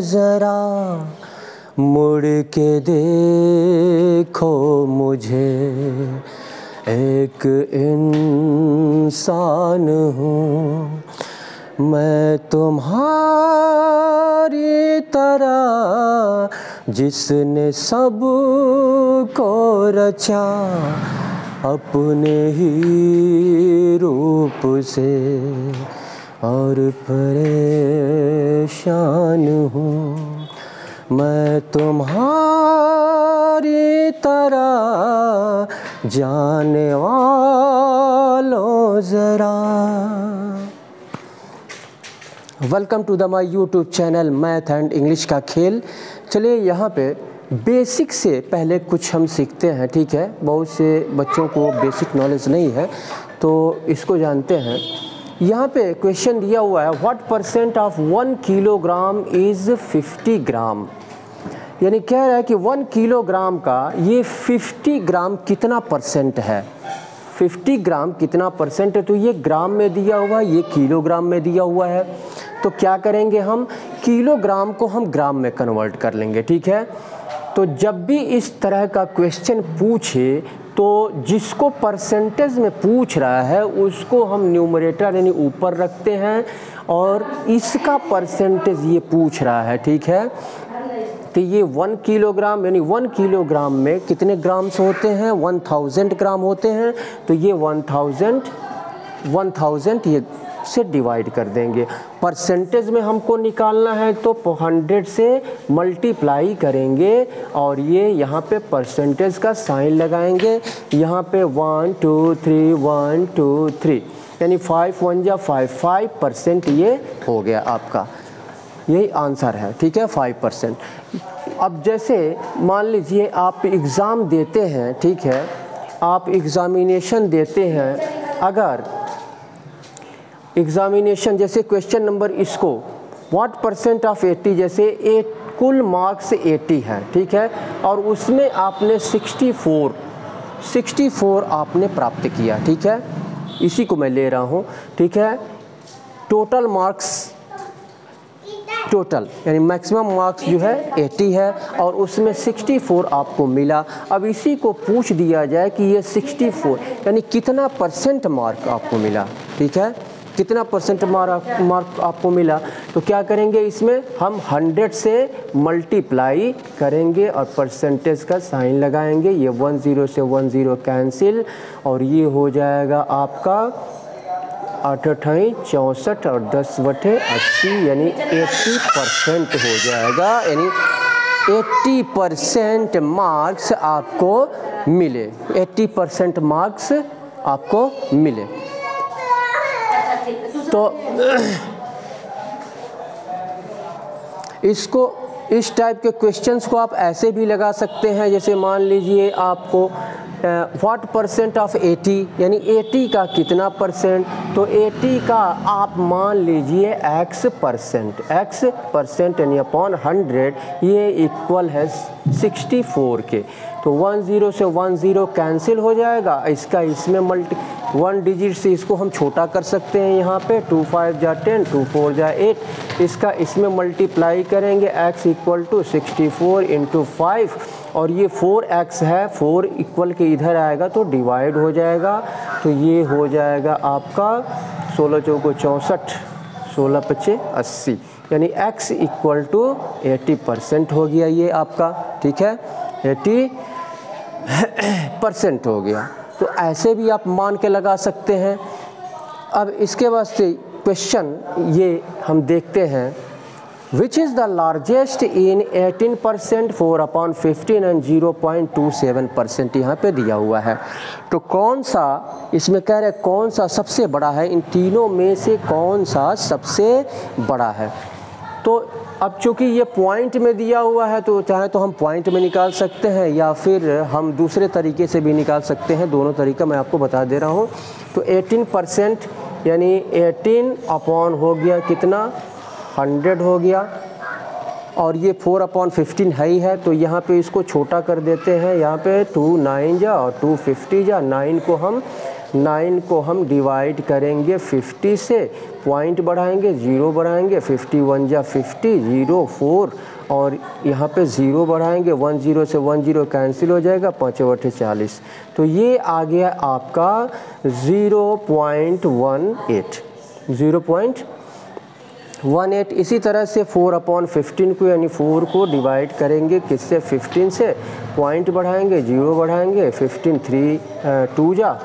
ज़रा, मुड़ के देखो मुझे, एक इंसान हूँ मैं तुम्हारी तरह, जिसने सब को रचा अपने ही रूप से, और परेशान हूँ मैं तुम्हारी तरह, जाने वालों ज़रा। Welcome to the my YouTube channel math and English का खेल। चलिए यहाँ पे बेसिक से पहले कुछ हम सीखते हैं, ठीक है। बहुत से बच्चों को बेसिक नॉलेज नहीं है तो इसको जानते हैं। यहाँ पे क्वेश्चन दिया हुआ है, what percent of 1 kilogram is 50 ग्राम। यानी कह रहा है कि 1 किलोग्राम का ये 50 ग्राम कितना परसेंट है, 50 ग्राम कितना परसेंट है। तो ये ग्राम में दिया हुआ है, ये किलोग्राम में दिया हुआ है। तो क्या करेंगे हम, किलोग्राम को हम ग्राम में कन्वर्ट कर लेंगे, ठीक है। तो जब भी इस तरह का क्वेश्चन पूछे तो जिसको परसेंटेज में पूछ रहा है उसको हम न्यूमरेटर यानी ऊपर रखते हैं, और इसका परसेंटेज ये पूछ रहा है, ठीक है। तो ये 1 किलोग्राम यानी 1 किलोग्राम में कितने ग्राम्स होते हैं, 1000 ग्राम होते हैं। तो ये 1000 ये से डिवाइड कर देंगे। परसेंटेज में हमको निकालना है तो 100 से मल्टीप्लाई करेंगे, और ये यहाँ पे परसेंटेज का साइन लगाएंगे। यहाँ पे 1 2 3 1 2 3 यानी 5 1 जा 5% ये हो गया आपका, यही आंसर है, ठीक है, 5%। अब जैसे मान लीजिए आप एग्ज़ाम देते हैं, ठीक है, आप एग्ज़ामिनेशन देते हैं। अगर एग्ज़ामिनेशन जैसे क्वेश्चन नंबर इसको व्हाट परसेंट ऑफ 80, जैसे कुल मार्क्स 80 है, ठीक है, और उसमें आपने 64 आपने प्राप्त किया, ठीक है। इसी को मैं ले रहा हूँ, ठीक है। टोटल मार्क्स, टोटल यानी मैक्सिमम मार्क्स जो है 80 है, और उसमें 64 आपको मिला। अब इसी को पूछ दिया जाए कि ये 64 यानी कितना परसेंट मार्क आपको मिला, ठीक है, कितना परसेंट मार्क आपको मिला। तो क्या करेंगे, इसमें हम 100 से मल्टीप्लाई करेंगे और परसेंटेज का साइन लगाएंगे। ये 10 से 10 कैंसिल, और ये हो जाएगा आपका 8 64 और 10/80 यानी 80% हो जाएगा। यानी 80% मार्क्स आपको मिले, 80% मार्क्स आपको मिले। तो इसको, इस टाइप के क्वेश्चंस को आप ऐसे भी लगा सकते हैं। जैसे मान लीजिए आपको व्हाट परसेंट ऑफ 80 यानी 80 का कितना परसेंट, तो 80 का आप मान लीजिए x परसेंट यानी अपॉन 100, ये इक्वल है 64 के। तो 10 से 10 कैंसिल हो जाएगा, इसका इसमें 1 डिजिट से इसको हम छोटा कर सकते हैं। यहाँ पे 2 5 जा 10, 2 4 जा 8, इसका इसमें मल्टीप्लाई करेंगे। x इक्वल टू 64 इंटू 5, और ये 4x है, 4 इक्वल के इधर आएगा तो डिवाइड हो जाएगा। तो ये हो जाएगा आपका 16 चौको 64, 16 पचे 80 यानी x इक्वल टू 80% हो गया ये आपका, ठीक है, 80% हो गया। तो ऐसे भी आप मान के लगा सकते हैं। अब इसके बाद से क्वेश्चन ये हम देखते हैं, which is the largest in 18%, 4/15 and 0.27% यहाँ पे दिया हुआ है। तो कौन सा, इसमें कह रहे कौन सा सबसे बड़ा है, इन तीनों में से कौन सा सबसे बड़ा है। तो अब चूँकि ये पॉइंट में दिया हुआ है तो चाहे तो हम पॉइंट में निकाल सकते हैं या फिर हम दूसरे तरीके से भी निकाल सकते हैं। दोनों तरीका मैं आपको बता दे रहा हूँ। तो 18% यानी 18 अपॉन हो गया कितना, 100 हो गया, और ये 4/15 है ही है। तो यहाँ पे इसको छोटा कर देते हैं। यहाँ पे 2 9 जा और 2 50 जा, 9 को हम 9 को हम डिवाइड करेंगे 50 से, पॉइंट बढ़ाएंगे, 0 बढ़ाएंगे, 51 जा 50, 0 4 और यहाँ पे 0 बढ़ाएंगे, 1 0 से 1 0 कैंसिल हो जाएगा, 5 बटे 40। तो ये आ गया आपका 0.18, 0.18। इसी तरह से 4/15 को यानी 4 को डिवाइड करेंगे किससे, 15 से, पॉइंट बढ़ाएंगे, 0 बढ़ाएंगे, 15 3 2 जा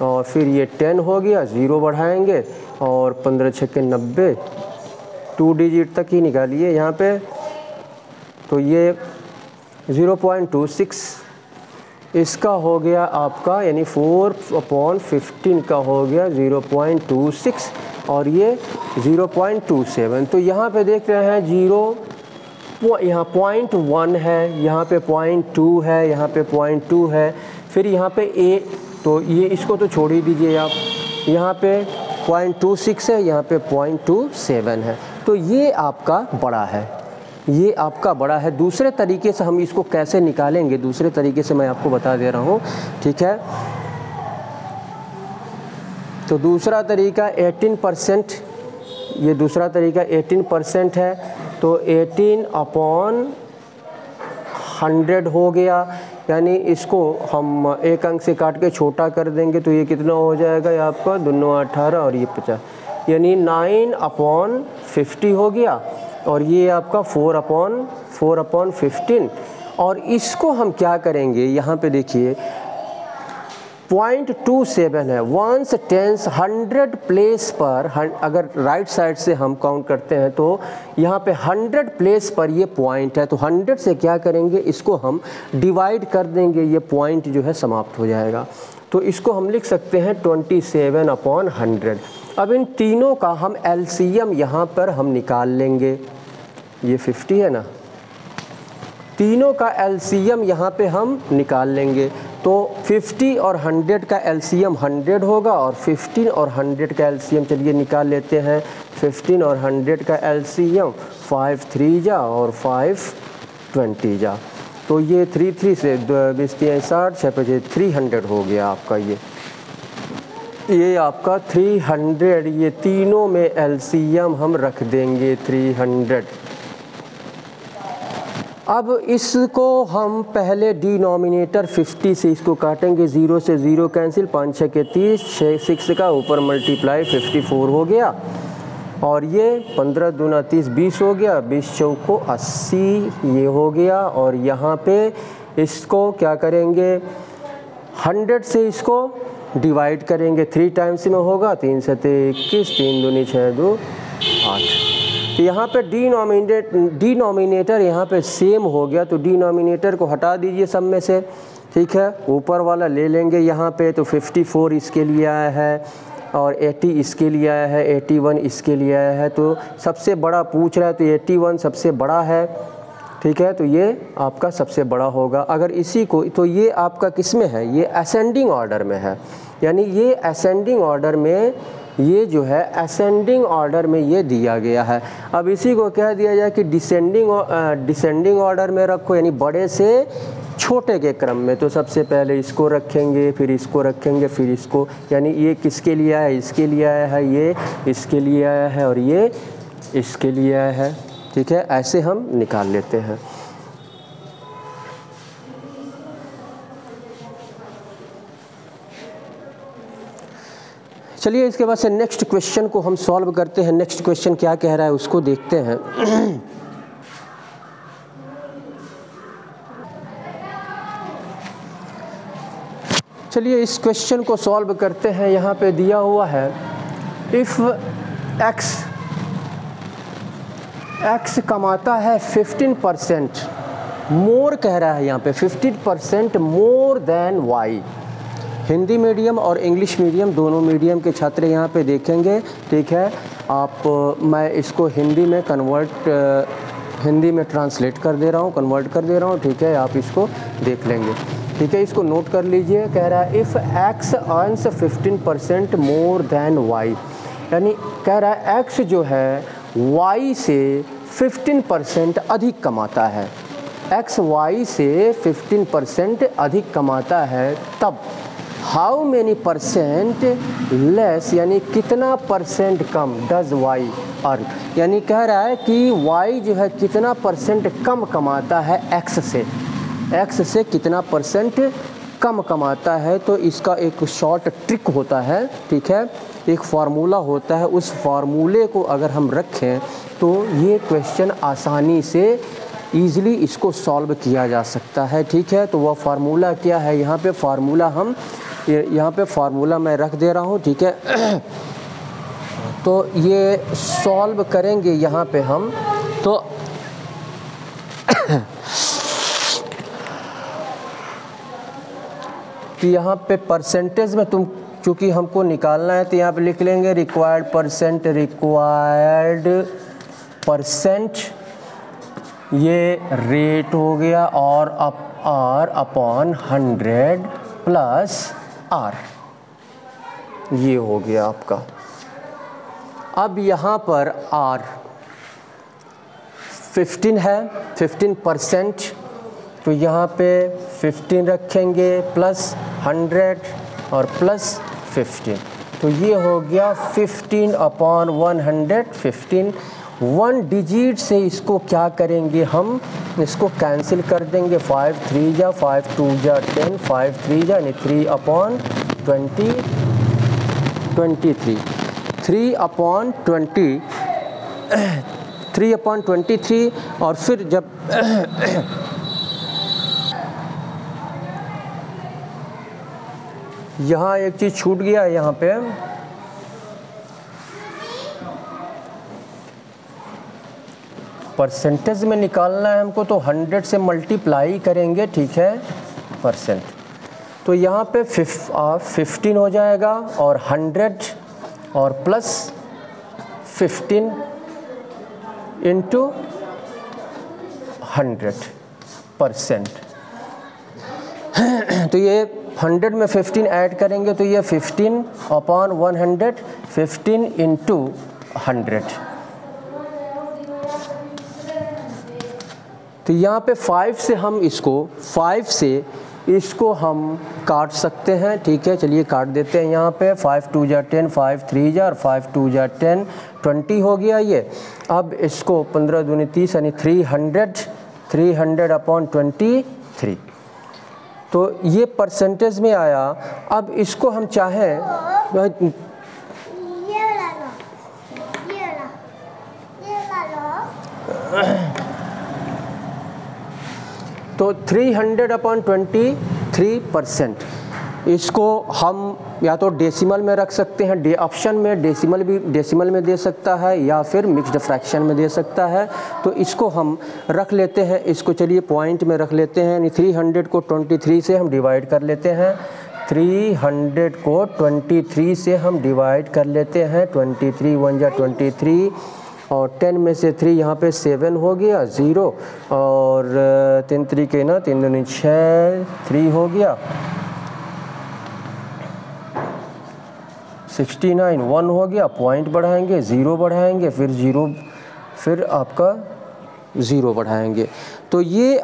और फिर ये 10 हो गया, 0 बढ़ाएंगे और 15 छक्के 90, 2 डिजिट तक ही निकालिए यहाँ पे। तो ये 0.26 इसका हो गया आपका, यानी 4/15 का हो गया 0.26 और ये 0.27। तो यहाँ पे देख रहे हैं 0, यहाँ 0.1 है, यहाँ पे 0.2 है, यहाँ पे 0.2 है, फिर यहाँ पे a, तो ये इसको तो छोड़ ही दीजिए आप, यहाँ पे 0.26 है, यहाँ पे 0.27 है। तो ये आपका बड़ा है, ये आपका बड़ा है। दूसरे तरीके से हम इसको कैसे निकालेंगे, दूसरे तरीके से मैं आपको बता दे रहा हूँ, ठीक है। तो दूसरा तरीका 18%, ये दूसरा तरीका 18% है। तो 18/100 हो गया, यानी इसको हम एक अंक से काट के छोटा कर देंगे तो ये कितना हो जाएगा, ये आपका 2 18 और ये 50, यानी 9/50 हो गया और ये आपका 4/15। और इसको हम क्या करेंगे, यहाँ पे देखिए 0.27 है, 1 10 100 प्लेस पर, अगर राइट साइड से हम काउंट करते हैं तो यहाँ पे 100 प्लेस पर ये पॉइंट है। तो 100 से क्या करेंगे, इसको हम डिवाइड कर देंगे, ये पॉइंट जो है समाप्त हो जाएगा। तो इसको हम लिख सकते हैं 27/100। अब इन तीनों का हम एलसीएम यहाँ पर हम निकाल लेंगे, ये 50 है ना, तीनों का एलसीएम यहाँ पे हम निकाल लेंगे। तो 50 और 100 का एलसीएम 100 होगा और 15 और 100 का एलसीएम चलिए निकाल लेते हैं। 15 और 100 का एलसीएम 5 3 जा और 5 20 जा, तो ये 3 3 से 20 60, 6 5 300 हो गया आपका। ये आपका 300, ये तीनों में एलसीएम हम रख देंगे 300। अब इसको हम पहले डिनोमिनेटर 50 से इसको काटेंगे, 0 से 0 कैंसिल, 5 6 के 30, 6 का ऊपर मल्टीप्लाई 54 हो गया और ये 15 दूना 30 20 हो गया, 20 चौको 80 ये हो गया। और यहाँ पे इसको क्या करेंगे, 100 से इसको डिवाइड करेंगे, 3 टाइम्स में होगा, 3 से 21, 3 दूनी 6 2 8। तो यहाँ पे डिनोमिनेटर यहाँ पे सेम हो गया, तो डिनोमिनेटर को हटा दीजिए सब में से, ठीक है। ऊपर वाला ले लेंगे यहाँ पे, तो 54 इसके लिए आया है और 80 इसके लिए आया है, 81 इसके लिए आया है। तो सबसे बड़ा पूछ रहा है तो 81 सबसे बड़ा है, ठीक है। तो ये आपका सबसे बड़ा होगा। अगर इसी को, तो ये आपका किस में है, ये असेंडिंग ऑर्डर में है, यानी ये असेंडिंग ऑर्डर में, ये जो है असेंडिंग ऑर्डर में ये दिया गया है। अब इसी को कह दिया जाए कि डिसेंडिंग ऑर्डर में रखो, यानी बड़े से छोटे के क्रम में। तो सबसे पहले इसको रखेंगे, फिर इसको रखेंगे, फिर इसको, यानी ये किसके लिए आया है, इसके लिए आया है, ये इसके लिए आया है और ये इसके लिए आया है, ठीक है। ऐसे हम निकाल लेते हैं। चलिए इसके बाद से नेक्स्ट क्वेश्चन को हम सॉल्व करते हैं। नेक्स्ट क्वेश्चन क्या कह रहा है उसको देखते हैं। चलिए इस क्वेश्चन को सॉल्व करते हैं। यहाँ पे दिया हुआ है इफ़ x कमाता है 15%, मोर कह रहा है यहाँ पे 15% more than y। Hindi medium और इंग्लिश मीडियम दोनों मीडियम के छात्र यहाँ पे देखेंगे, ठीक है। मैं इसको हिंदी में हिंदी में ट्रांसलेट कर दे रहा हूँ, कन्वर्ट कर दे रहा हूँ, ठीक है। आप इसको देख लेंगे, ठीक है। इसको नोट कर लीजिए। कह रहा है if x earns 15% more than y, यानी कह रहा है x जो है y से 15% अधिक कमाता है, x y से 15% अधिक कमाता है, तब हाउ मेनी परसेंट लेस यानी कितना परसेंट कम डज वाई अर्न, यानी कह रहा है कि वाई जो है कितना परसेंट कम कमाता है एक्स से कितना परसेंट कम कमाता है। तो इसका एक शॉर्ट ट्रिक होता है, ठीक है, एक फार्मूला होता है, उस फार्मूले को अगर हम रखें तो ये क्वेश्चन आसानी से ईज़िली इसको सॉल्व किया जा सकता है, ठीक है। तो वह फार्मूला क्या है, यहाँ पे फार्मूला मैं रख दे रहा हूँ, ठीक है। तो ये सॉल्व करेंगे यहाँ पे हम, तो यहाँ पे परसेंटेज में तुम चूँकि हमको निकालना है तो यहाँ पे लिख लेंगे रिक्वायर्ड परसेंट, ये रेट हो गया, और आर अपॉन 100 प्लस आर, ये हो गया आपका। अब यहाँ पर आर 15 है, 15%, तो यहाँ पे 15 रखेंगे प्लस 100 और प्लस 15, तो ये हो गया 15 अपॉन 115। 1 डिजिट से इसको क्या करेंगे, हम इसको कैंसिल कर देंगे, 5 3 जा 5 2 जा 10, 5 3 जा यानी 3 अपॉन 20 23, 3 अपॉन 23, और फिर जब यहाँ एक चीज़ छूट गया है, यहाँ पे परसेंटेज में निकालना है हमको, तो 100 से मल्टीप्लाई करेंगे, ठीक है, परसेंट। तो यहाँ पे 15 हो जाएगा और 100 और प्लस 15 इंटू 100%। तो ये 100 में 15 ऐड करेंगे तो ये 15 अपॉन 100, 15 इंटू 100। तो यहाँ पे 5 से इसको हम काट सकते हैं, ठीक है, चलिए काट देते हैं। यहाँ पे 5 2 जा 10, 5 3 जा और 5 2 जा 10, 20 हो गया ये। अब इसको 15 दूनी 30 यानी 300 अपॉन 23, तो ये परसेंटेज में आया। अब इसको हम चाहें तो 300 अपॉन 23%, इसको हम या तो डेसिमल में रख सकते हैं, ऑप्शन में डेसिमल में दे सकता है या फिर मिक्स्ड फ्रैक्शन में दे सकता है। तो इसको हम रख लेते हैं, इसको चलिए पॉइंट में रख लेते हैं, यानी 300 को 23 से हम डिवाइड कर लेते हैं, 300 को 23 से हम डिवाइड कर लेते हैं, 23 1 जा 23 और 10 में से 3 यहाँ पे 7 हो गया, 0 और 3 3 के ना 3 2 6, 3 हो गया, 69 1 हो गया, पॉइंट बढ़ाएंगे, 0 बढ़ाएंगे, फिर आपका 0 बढ़ाएंगे। तो ये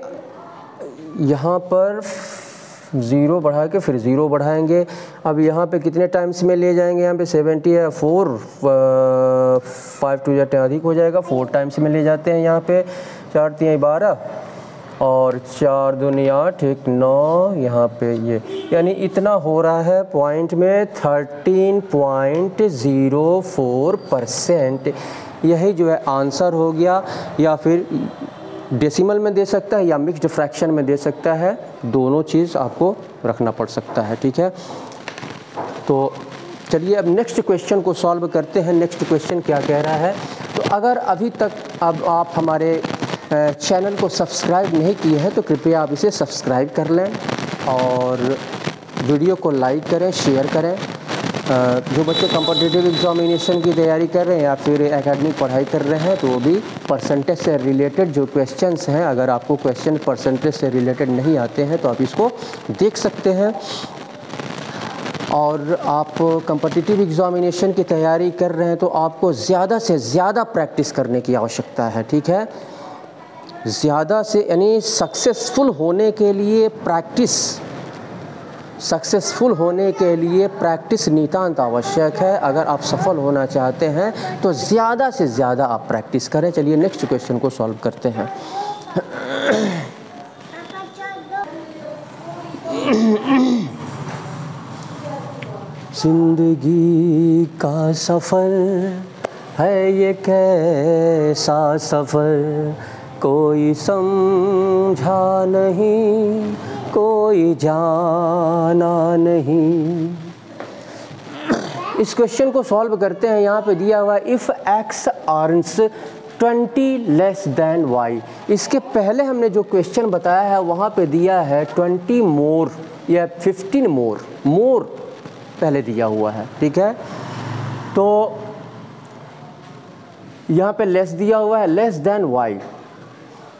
यहाँ पर 0 बढ़ा के फिर 0 बढ़ाएंगे। अब यहाँ पे कितने टाइम्स में ले जाएंगे, यहाँ पे 70 है, 4 5 2 10 अधिक हो जाएगा, 4 टाइम्स में ले जाते हैं। यहाँ पे 4 3 12 और 4 2 8 1 9, यहाँ पे ये यानी इतना हो रहा है पॉइंट में 13.04%। यही जो है आंसर हो गया, या फिर डेसिमल में दे सकता है या मिक्स्ड फ्रैक्शन में दे सकता है, दोनों चीज़ आपको रखना पड़ सकता है, ठीक है। तो चलिए अब नेक्स्ट क्वेश्चन को सॉल्व करते हैं। नेक्स्ट क्वेश्चन क्या कह रहा है, तो अगर अभी तक अब आप हमारे चैनल को सब्सक्राइब नहीं किए हैं तो कृपया आप इसे सब्सक्राइब कर लें और वीडियो को लाइक करें, शेयर करें। जो बच्चे कॉम्पिटिटिव एग्जामिनेशन की तैयारी कर रहे हैं या फिर एकेडमिक पढ़ाई कर रहे हैं तो वो भी परसेंटेज से रिलेटेड जो क्वेश्चंस हैं, अगर आपको क्वेश्चन परसेंटेज से रिलेटेड नहीं आते हैं तो आप इसको देख सकते हैं। और आप कॉम्पिटिटिव एग्जामिनेशन की तैयारी कर रहे हैं तो आपको ज़्यादा से ज़्यादा प्रैक्टिस करने की आवश्यकता है, ठीक है। ज़्यादा से यानी सक्सेसफुल होने के लिए प्रैक्टिस सक्सेसफुल होने के लिए प्रैक्टिस नितांत आवश्यक है। अगर आप सफल होना चाहते हैं तो ज़्यादा से ज़्यादा आप प्रैक्टिस करें। चलिए नेक्स्ट क्वेश्चन को सॉल्व करते हैं। जिंदगी का सफ़र है ये कैसा सफ़र, कोई समझा नहीं, कोई जाना नहीं। इस क्वेश्चन को सॉल्व करते हैं। यहाँ पे दिया हुआ if x earns 20 less than y। इसके पहले हमने जो क्वेश्चन बताया है वहाँ पे दिया है 20 मोर या 15 मोर पहले दिया हुआ है, ठीक है। तो यहाँ पे लेस दिया हुआ है, less than y।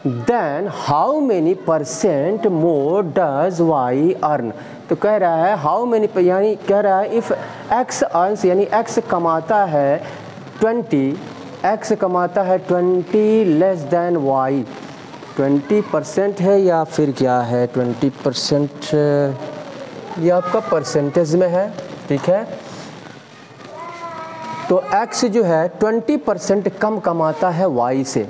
Then how many % more does y earn. तो कह रहा है हाउ मेनी, यानी कह रहा है इफ़ x अर्न्स, यानी x कमाता है 20, x कमाता है 20 लेस दैन y। 20% है या फिर क्या है, 20% ये आपका परसेंटेज में है, ठीक है। तो x जो है 20% कम कमाता है y से,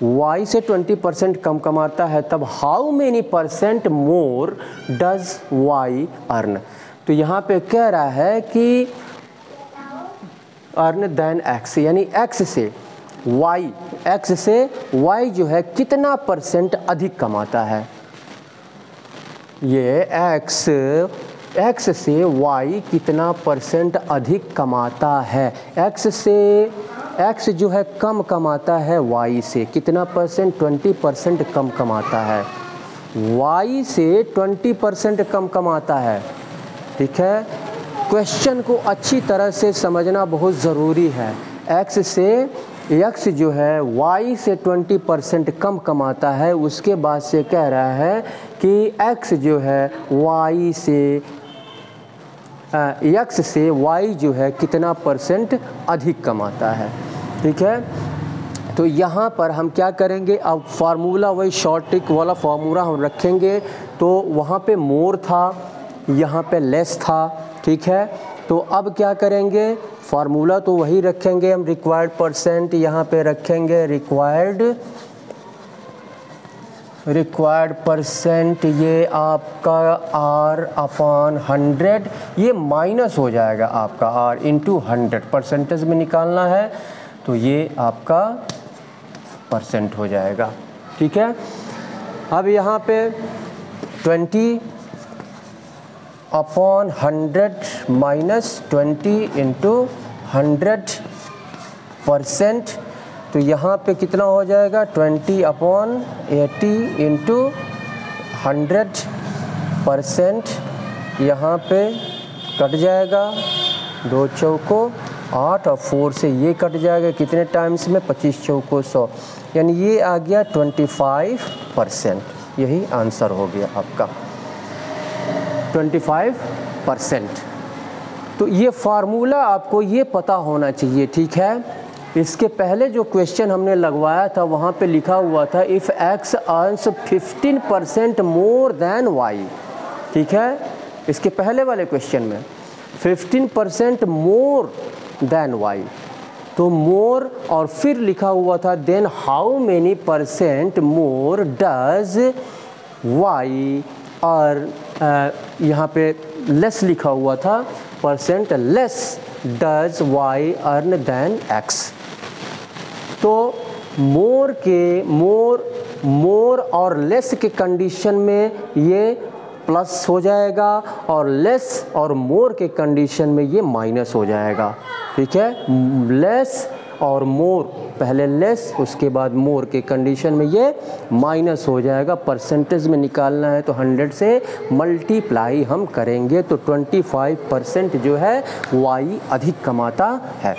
y से 20% कम कमाता है, तब how many % more does y earn. तो यहाँ पे कह रहा है कि अर्न देन x, यानी x से y जो है कितना % अधिक कमाता है। ये x से y कितना % अधिक कमाता है। x जो है कम कमाता है y से, कितना %? 20% कम कमाता है। y से 20% कम कमाता है, ठीक है। क्वेश्चन को अच्छी तरह से समझना बहुत ज़रूरी है। x जो है y से 20% कम कमाता है, उसके बाद से कह रहा है कि x जो है y से y जो है कितना % अधिक कमाता है, ठीक है। तो यहाँ पर हम क्या करेंगे, अब फार्मूला वही शॉर्ट ट्रिक वाला फार्मूला हम रखेंगे। तो वहाँ पे मोर था, यहाँ पे लेस था, ठीक है। तो अब क्या करेंगे, फार्मूला तो वही रखेंगे हम, रिक्वायर्ड %, यहाँ पे रखेंगे रिक्वायर्ड %, ये आपका R/100, ये माइनस हो जाएगा आपका R इंटू 100। परसेंटेज में निकालना है तो ये आपका % हो जाएगा, ठीक है। अब यहाँ पे 20/100 माइनस 20 इंटू 100%। तो यहाँ पे कितना हो जाएगा, 20/80 इंटू 100%। यहाँ पे कट जाएगा, 2 चौको 8 और 4 से ये कट जाएगा, कितने टाइम्स में, 25 चौको 100, यानी ये आ गया 25%। यही आंसर हो गया आपका 25%। तो ये फार्मूला आपको ये पता होना चाहिए, ठीक है। इसके पहले जो क्वेश्चन हमने लगवाया था वहाँ पे लिखा हुआ था if x earns 15% more than y, ठीक है। इसके पहले वाले क्वेश्चन में 15% मोर देन y, तो मोर और फिर लिखा हुआ था then how many % more does y, और यहाँ पे लेस लिखा हुआ था, % less does y earn then x। तो मोर और लेस के कंडीशन में ये प्लस हो जाएगा, और लेस और मोर के कंडीशन में ये माइनस हो जाएगा, ठीक है। लेस और मोर, पहले लेस उसके बाद मोर के कंडीशन में ये माइनस हो जाएगा। परसेंटेज में निकालना है तो 100 से मल्टीप्लाई हम करेंगे, तो 25% जो है y अधिक कमाता है।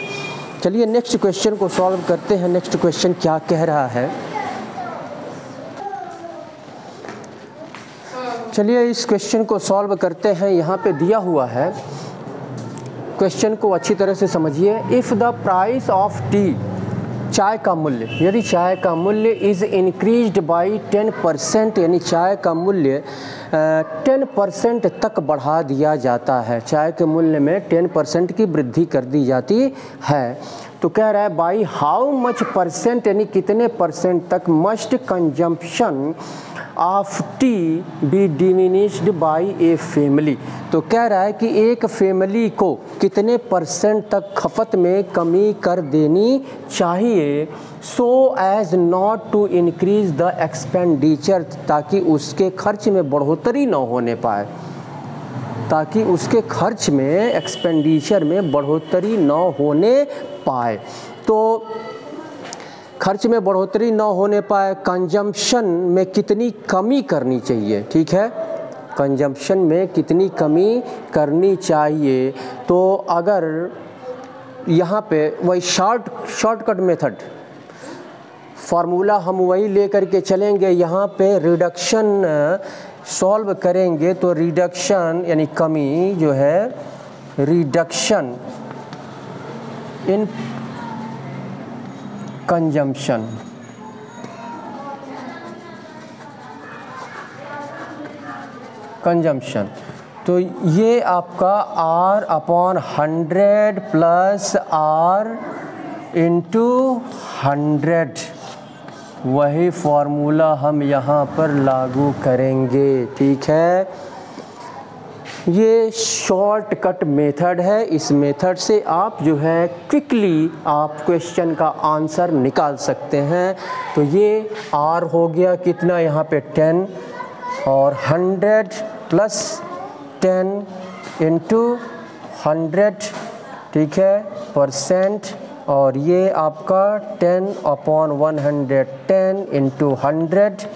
चलिए नेक्स्ट क्वेश्चन को सॉल्व करते हैं। नेक्स्ट क्वेश्चन क्या कह रहा है, चलिए इस क्वेश्चन को सॉल्व करते हैं। यहाँ पे दिया हुआ है, क्वेश्चन को अच्छी तरह से समझिए। If the price of T चाय का मूल्य, यदि चाय का मूल्य इज़ इंक्रीज्ड बाई 10%, यानी चाय का मूल्य 10% तक बढ़ा दिया जाता है, चाय के मूल्य में 10% की वृद्धि कर दी जाती है। तो कह रहा है बाई हाउ मच परसेंट, यानी कितने परसेंट तक must consumption of tea be diminished by a family. तो कह रहा है कि एक फैमिली को कितने परसेंट तक खपत में कमी कर देनी चाहिए, so as not to increase the expenditure, ताकि उसके खर्च में बढ़ोतरी न होने पाए, ताकि उसके खर्च में एक्सपेंडिचर में बढ़ोतरी न होने पाए। तो खर्च में बढ़ोतरी न होने पाए, कंजम्पशन में कितनी कमी करनी चाहिए, ठीक है, कंजम्पशन में कितनी कमी करनी चाहिए। तो अगर यहाँ पे वही शॉर्टकट मेथड फार्मूला हम वही लेकर के चलेंगे, यहाँ पे रिडक्शन सॉल्व करेंगे तो रिडक्शन यानी कमी जो है, रिडक्शन इन कंजम्पशन, तो ये आपका R/100 प्लस R इंटू 100, वही फॉर्मूला हम यहाँ पर लागू करेंगे, ठीक है। ये शॉर्टकट मेथड है, इस मेथड से आप जो है क्विकली आप क्वेश्चन का आंसर निकाल सकते हैं। तो ये R हो गया कितना यहाँ पे 10, और 100 प्लस 10 इंटू 100, ठीक है, परसेंट, और ये आपका 10/100, 10 इंटू 100,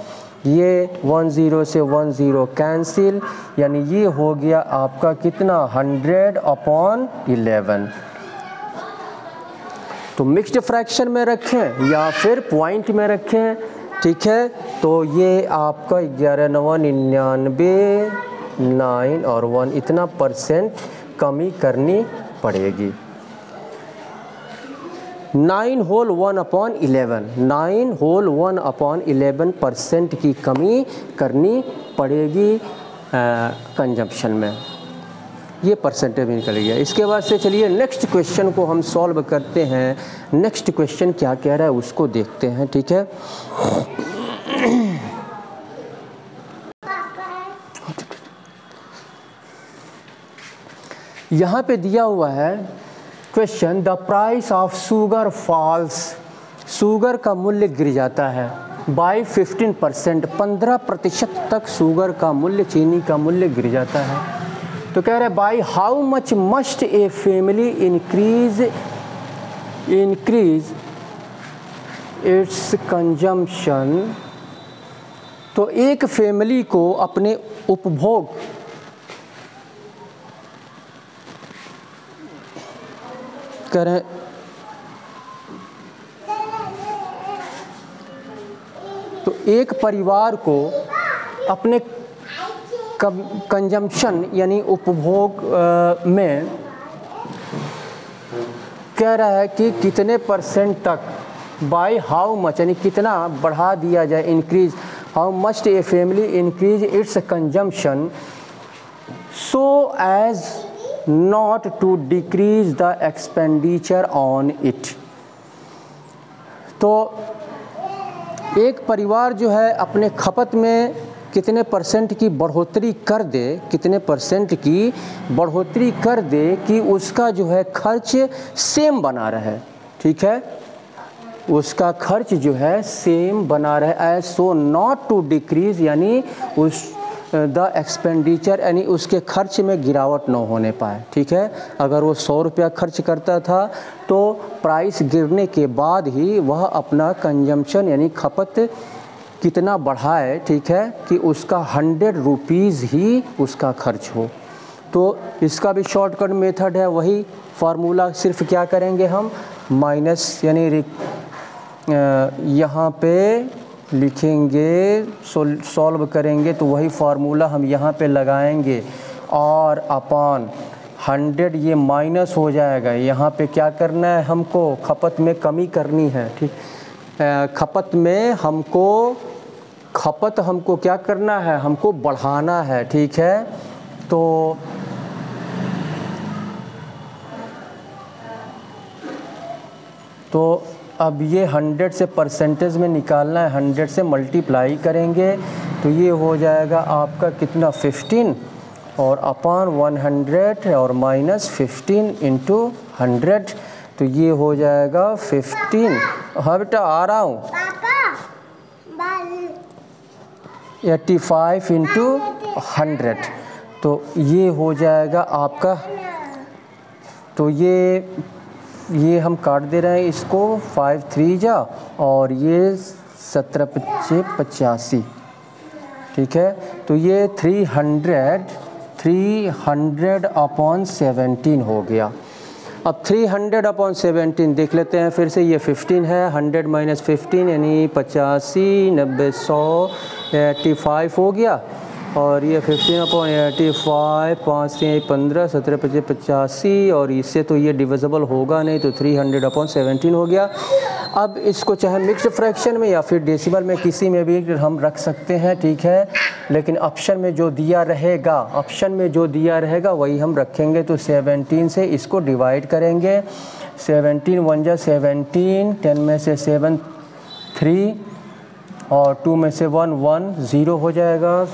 ये 10 से 10 कैंसिल, यानी ये हो गया आपका कितना 100/11। तो मिक्स्ड फ्रैक्शन में रखें या फिर पॉइंट में रखें, ठीक है। तो ये आपका 11×99, 9 और 1, इतना परसेंट कमी करनी पड़ेगी। 9 होल 1/11, 9 होल 1/11% की कमी करनी पड़ेगी कंजम्पशन में। ये परसेंटेज भी निकल गया। इसके बाद से चलिए नेक्स्ट क्वेश्चन को हम सॉल्व करते हैं। नेक्स्ट क्वेश्चन क्या कह रहा है उसको देखते हैं, ठीक है। यहाँ पे दिया हुआ है question, the price of sugar falls, sugar का मूल्य गिर जाता है बाई 15%, 15% तक शुगर का मूल्य, चीनी का मूल्य गिर जाता है। तो कह रहे हैं by how much must a family increase its consumption. तो एक फैमिली को अपने उपभोग करें, तो एक परिवार को अपने कंजम्पशन यानी उपभोग में कह रहा है कि कितने परसेंट तक, बाय हाउ मच यानी कितना बढ़ा दिया जाए, increase, how must a family increase its consumption so as not to decrease the expenditure on it. तो एक परिवार जो है अपने खपत में कितने परसेंट की बढ़ोतरी कर दे, कितने परसेंट की बढ़ोतरी कर दे कि उसका जो है खर्च सेम बना रहे, ठीक है, उसका खर्च जो है सेम बना रहे, as so not to decrease यानी उस द एक्सपेंडिचर यानी उसके खर्च में गिरावट न होने पाए, ठीक है। अगर वो 100 रुपया खर्च करता था तो प्राइस गिरने के बाद ही वह अपना कंजम्पशन यानी खपत कितना बढ़ाए, ठीक है, कि उसका 100 रुपीज़ ही उसका खर्च हो। तो इसका भी शॉर्टकट मेथड है, वही फार्मूला, सिर्फ क्या करेंगे हम माइनस यानी यहाँ पे लिखेंगे, सॉल्व करेंगे तो वही फार्मूला हम यहाँ पे लगाएंगे, और अपॉन 100 ये माइनस हो जाएगा। यहाँ पे क्या करना है, हमको खपत में कमी करनी है, ठीक। खपत हमको क्या करना है, हमको बढ़ाना है, ठीक है। तो अब ये 100 से परसेंटेज में निकालना है, 100 से मल्टीप्लाई करेंगे तो ये हो जाएगा आपका कितना 15 और अपॉन 100 और माइनस 15 इंटू 100, तो ये हो जाएगा 15। हाँ बेटा आ रहा हूँ। 85 इंटू 100, तो ये हो जाएगा आपका, तो ये हम काट दे रहे हैं इसको, 5 3 जा और ये 17 5 85, ठीक है। तो ये 300 अपॉन 17 हो गया। अब 300 अपॉन 17 देख लेते हैं फिर से, ये 15 है, 100 माइनस 15 यानी 85, 90 100 85 हो गया, और ये 15 अपॉन 85, 5 से 15, 17 5 85, और इससे तो ये डिविजिबल होगा नहीं, तो 300 अपॉन 17 हो गया। अब इसको चाहे मिक्स्ड फ्रैक्शन में या फिर डेसिमल में किसी में भी हम रख सकते हैं, ठीक है। लेकिन ऑप्शन में जो दिया रहेगा वही हम रखेंगे। तो 17 से इसको डिवाइड करेंगे, 17 1 जा 17, 10 में से 7 3 और 2 में से 1 1 0 हो जाएगा।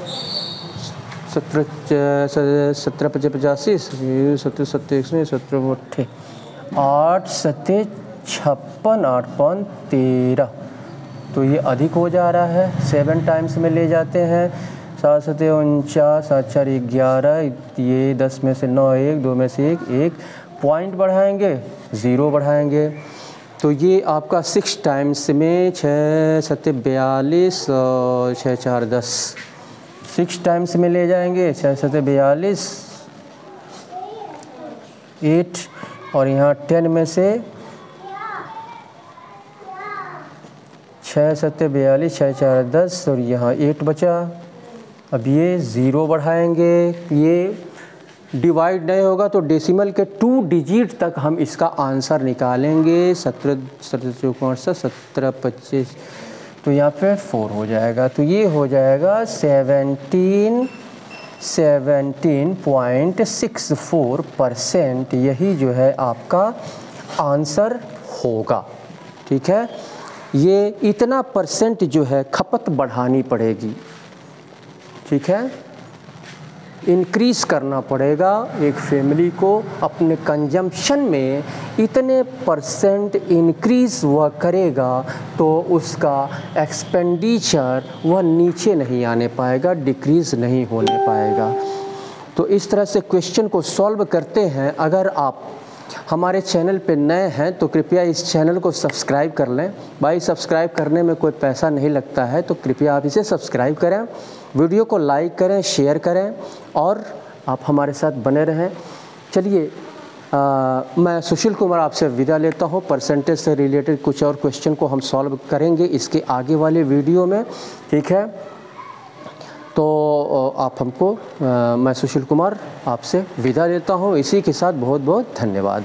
17 5 85, 17 7 17 8 7 56, 8 5 13, तो ये अधिक हो जा रहा है, 7 टाइम्स में ले जाते हैं। 7 7 49, 7 4 11, ये 10 में से 9 1, 2 में से 1 पॉइंट बढ़ाएंगे, 0 बढ़ाएंगे, तो ये आपका 6 टाइम्स में 6 7 42 और 6 4 10, 6 टाइम्स में ले जाएंगे, 6 7 42 8, और यहाँ 10 में से 6 7 42, 6 4 10, और यहाँ 8 बचा। अब ये 0 बढ़ाएंगे, ये डिवाइड नहीं होगा तो डेसिमल के 2 डिजिट तक हम इसका आंसर निकालेंगे। 17 17 25, तो यहाँ पे 4 हो जाएगा, तो ये हो जाएगा 17.64%, यही जो है आपका आंसर होगा, ठीक है। ये इतना परसेंट जो है खपत बढ़ानी पड़ेगी, ठीक है, इंक्रीज़ करना पड़ेगा। एक फैमिली को अपने कंजम्पशन में इतने परसेंट इंक्रीज़ वह करेगा तो उसका एक्सपेंडिचर वह नीचे नहीं आने पाएगा, डिक्रीज़ नहीं होने पाएगा। तो इस तरह से क्वेश्चन को सॉल्व करते हैं। अगर आप हमारे चैनल पे नए हैं तो कृपया इस चैनल को सब्सक्राइब कर लें। भाई सब्सक्राइब करने में कोई पैसा नहीं लगता है, तो कृपया आप इसे सब्सक्राइब करें, वीडियो को लाइक करें, शेयर करें और आप हमारे साथ बने रहें। चलिए मैं सुशील कुमार आपसे विदा लेता हूं। परसेंटेज से रिलेटेड कुछ और क्वेश्चन को हम सॉल्व करेंगे इसके आगे वाले वीडियो में, ठीक है। तो आप हमको मैं सुशील कुमार आपसे विदा लेता हूं। इसी के साथ बहुत बहुत धन्यवाद।